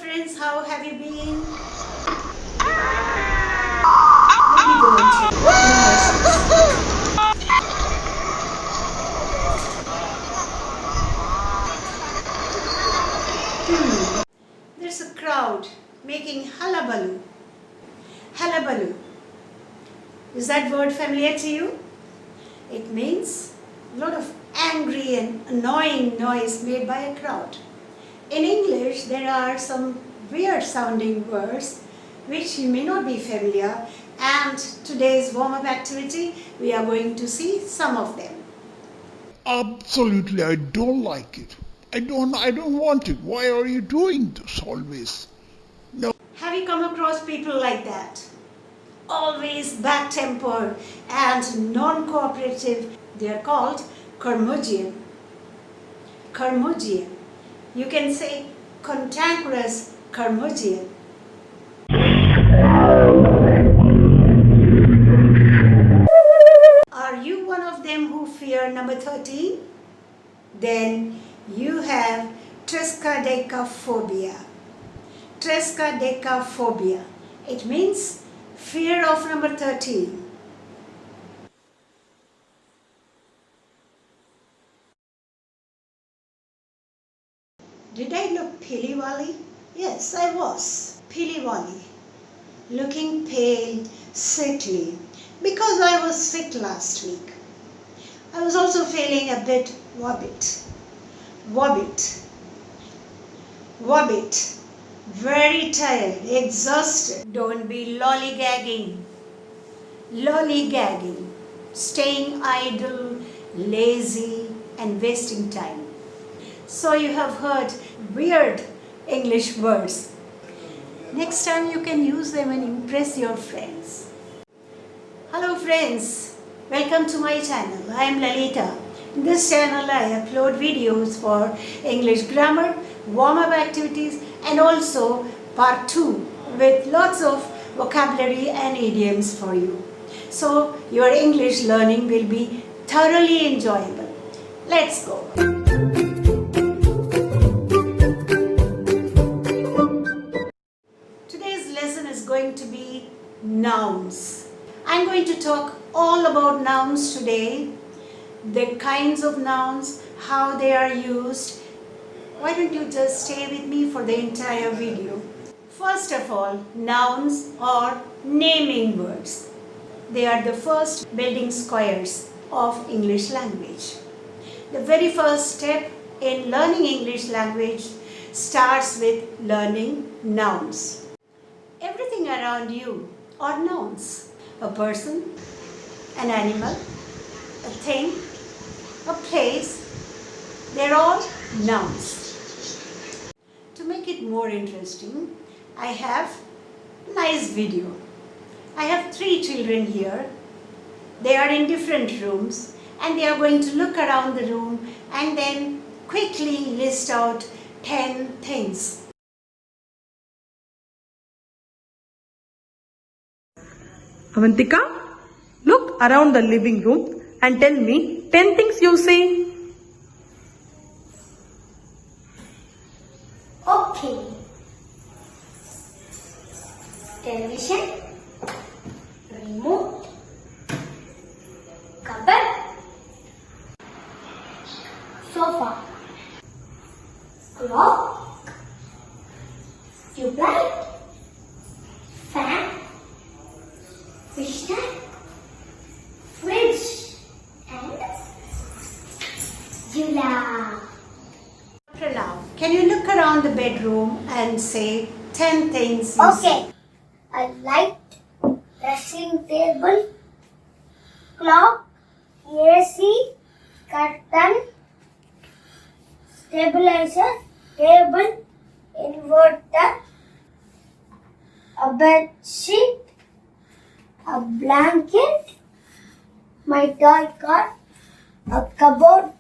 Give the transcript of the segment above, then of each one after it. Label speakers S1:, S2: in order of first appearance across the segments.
S1: friends, how have you been? Let me go and check. There's a crowd making hullabaloo. Hullabaloo. Is that word familiar to you? It means a lot of angry and annoying noise made by a crowd. In English, there are some weird sounding words which you may not be familiar, and today's warm-up activity, we are going to see some of them.
S2: Absolutely, I don't like it. I don't want it. Why are you doing this always? No.
S1: Have you come across people like that? Always bad-tempered and non-cooperative. They are called curmudgeon. Curmudgeon. You can say cantankerous curmudgeon. Are you one of them who fear number 13? Then you have triskaidekaphobia. Triskaidekaphobia. It means fear of number 13. Did I look pili-wali? Yes, I was. Pili-wali. Looking pale, sickly. Because I was sick last week. I was also feeling a bit wobbit. Wobbit. Wobbit. Very tired, exhausted. Don't be lollygagging. Lollygagging. Staying idle, lazy, and wasting time. So you have heard weird English words. Next time you can use them and impress your friends. Hello friends, welcome to my channel. I am Lalita. In this channel I upload videos for English grammar, warm-up activities and also part 2 with lots of vocabulary and idioms for you. So your English learning will be thoroughly enjoyable. Let's go. Going to be nouns. I'm going to talk all about nouns today, the kinds of nouns, how they are used. Why don't you just stay with me for the entire video? First of all, nouns or naming words. They are the first building squares of English language. The very first step in learning English language starts with learning nouns. Everything around you are nouns. A person, an animal, a thing, a place, they're all nouns. To make it more interesting, I have a nice video. I have 3 children here. They are in different rooms and they are going to look around the room and then quickly list out 10 things.
S3: Avantika, look around the living room and tell me 10 things you see.
S4: Okay. Television, remote, cupboard, sofa, clock, tubelight, fan, fish tank, fridge, and Jula.
S1: Pranav, can you look around the bedroom and say 10 things you
S4: Okay.
S1: see?
S4: A light, dressing table, clock, AC, curtain, stabilizer, table, inverter, a bed sheet, a blanket, my toy car, a cupboard,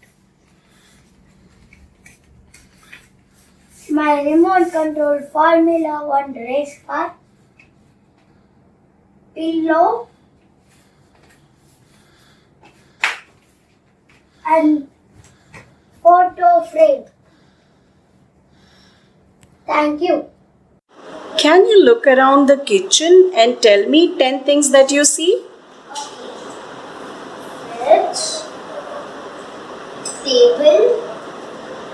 S4: my remote control Formula 1 race car, pillow, and photo frame. Thank you.
S1: Can you look around the kitchen and tell me 10 things that you see?
S4: Fridge, table,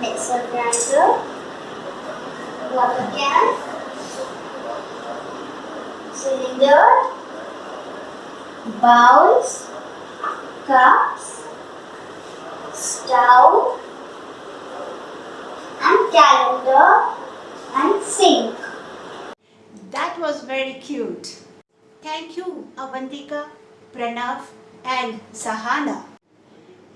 S4: mixer grinder, water can, cylinder, bowls, cups, stove, and calendar and sink.
S1: That was very cute. Thank you, Avantika, Pranav, and Sahana.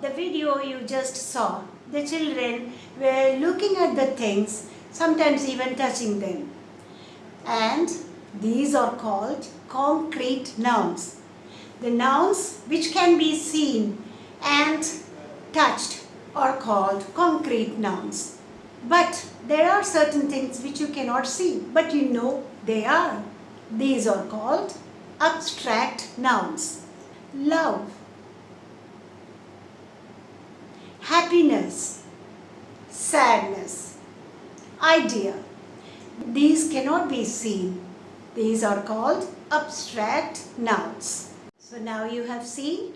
S1: The video you just saw, the children were looking at the things, sometimes even touching them. And these are called concrete nouns. The nouns which can be seen and touched are called concrete nouns. But there are certain things which you cannot see, but you know they are. These are called abstract nouns. Love, happiness, sadness, idea. These cannot be seen. These are called abstract nouns. So now you have seen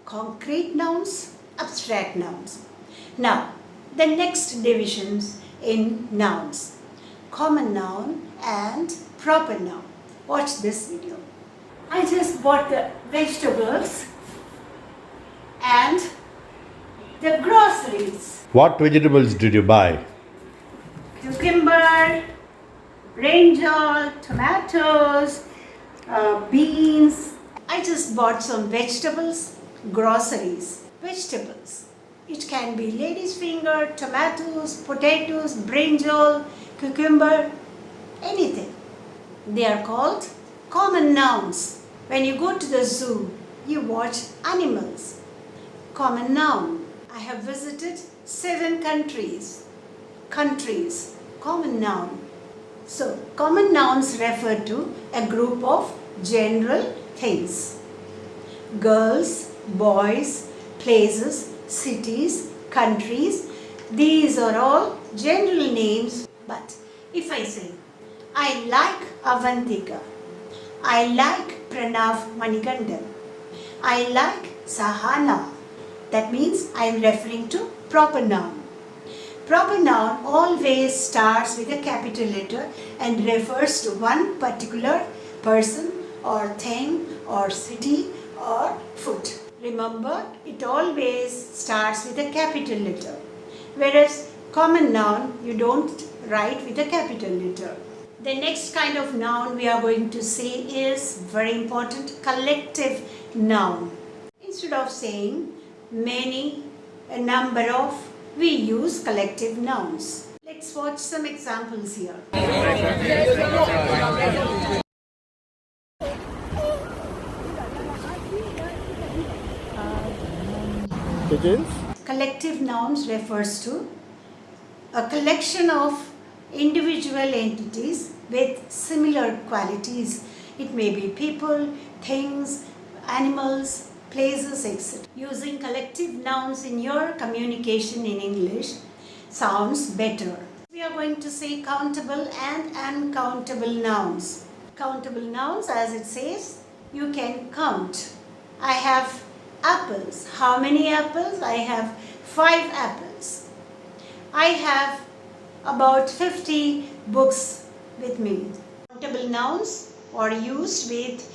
S1: concrete nouns, abstract nouns. Now, the next divisions in nouns: common noun and proper noun. Watch this video. I just bought the vegetables and the groceries.
S5: What vegetables did you buy?
S1: Cucumber, brinjal, tomatoes, beans. I just bought some vegetables, groceries. Vegetables. It can be lady's finger, tomatoes, potatoes, brinjal, cucumber, anything. They are called common nouns. When you go to the zoo, you watch animals. Common noun. I have visited 7 countries. Common noun. So, common nouns refer to a group of general things. Girls, boys, places, cities, countries. These are all general names. But if I say, I like Avantika, I like Pranav Manikandan, I like Sahana, that means I am referring to proper noun. Proper noun always starts with a capital letter and refers to one particular person or thing or city or food. Remember, it always starts with a capital letter. Whereas common noun, you don't write with a capital letter. The next kind of noun we are going to see is very important, collective noun. Instead of saying many, a number of, we use collective nouns. Let's watch some examples here. Collective nouns refers to a collection of individual entities with similar qualities. It may be people, things, animals, places, etc. Using collective nouns in your communication in English sounds better. We are going to say countable and uncountable nouns. Countable nouns, as it says, you can count. I have apples. How many apples? I have 5 apples. I have about 50 books with me. Countable nouns are used with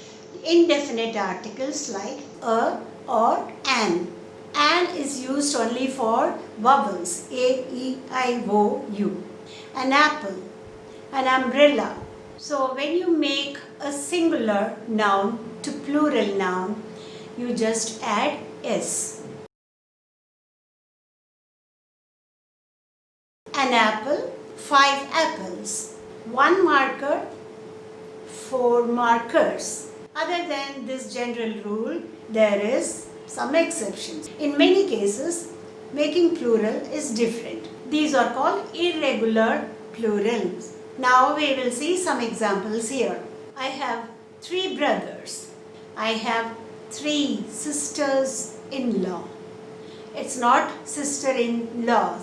S1: indefinite articles like a or an. An is used only for vowels, A, E, I, O, U. An apple, an umbrella. So when you make a singular noun to plural noun, you just add S. An apple, 5 apples. 1 marker, 4 markers. Other than this general rule, there is some exceptions. In many cases, making plural is different. These are called irregular plurals. Now we will see some examples here. I have 3 brothers. I have 3 sisters-in-law. It's not sister-in-law.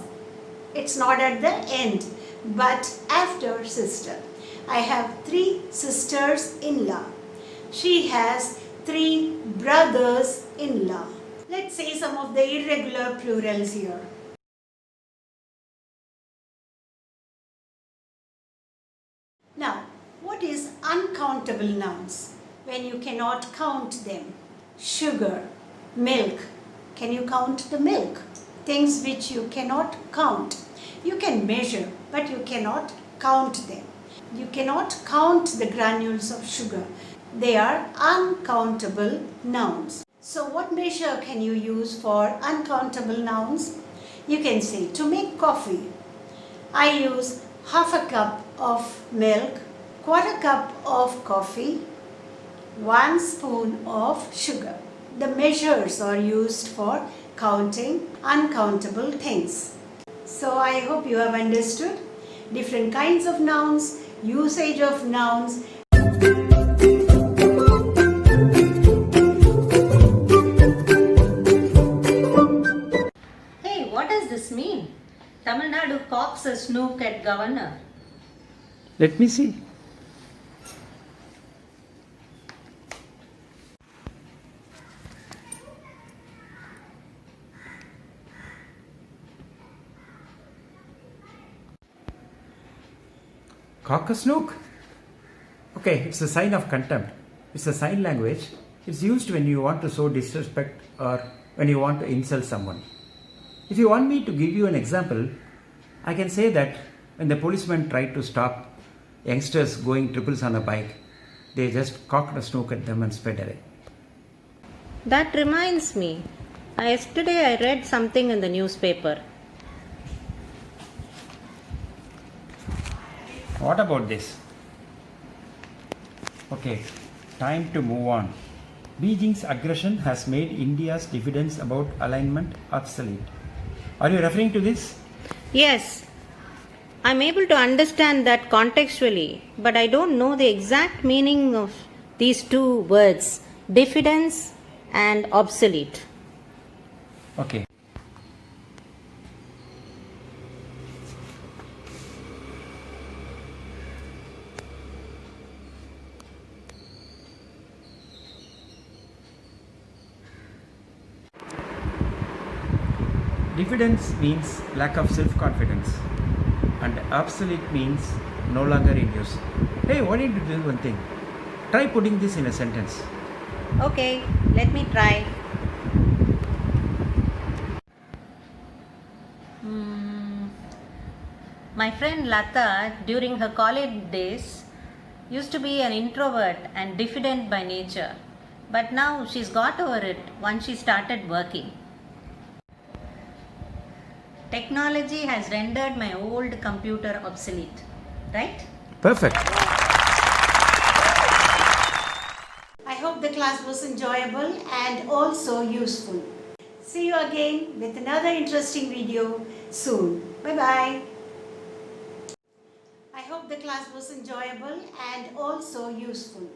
S1: It's not at the end, but after sister. I have 3 sisters-in-law. She has 3 brothers-in-law. Let's say some of the irregular plurals here. Now, what is uncountable nouns? When you cannot count them. Sugar, milk. Can you count the milk? Things which you cannot count. You can measure, but you cannot count them. You cannot count the granules of sugar. They are uncountable nouns. So what measure can you use for uncountable nouns? You can say, to make coffee, I use half a cup of milk, quarter cup of coffee, 1 spoon of sugar. The measures are used for counting uncountable things. So I hope you have understood different kinds of nouns, usage of nouns.
S6: Hey, what does this mean? Tamil Nadu cocks a snook at governor.
S7: Let me see. Cock a snook? Okay, it's a sign of contempt. It's a sign language. It's used when you want to show disrespect or when you want to insult someone. If you want me to give you an example, I can say that when the policeman tried to stop youngsters going triples on a bike, they just cocked a snook at them and sped away.
S6: That reminds me. Yesterday I read something in the newspaper.
S7: What about this? Okay, time to move on. Beijing's aggression has made India's diffidence about alignment obsolete. Are you referring to this?
S6: Yes, I'm able to understand that contextually, but I don't know the exact meaning of these 2 words, diffidence and obsolete.
S7: Okay. Diffidence means lack of self-confidence and obsolete means no longer in use. Hey, why don't you do one thing? Try putting this in a sentence.
S6: Okay, let me try. My friend Lata, during her college days, used to be an introvert and diffident by nature. But now she's got over it once she started working. Technology has rendered my old computer obsolete, right?
S7: Perfect.
S1: I hope the class was enjoyable and also useful. See you again with another interesting video soon. Bye-bye. I hope the class was enjoyable and also useful.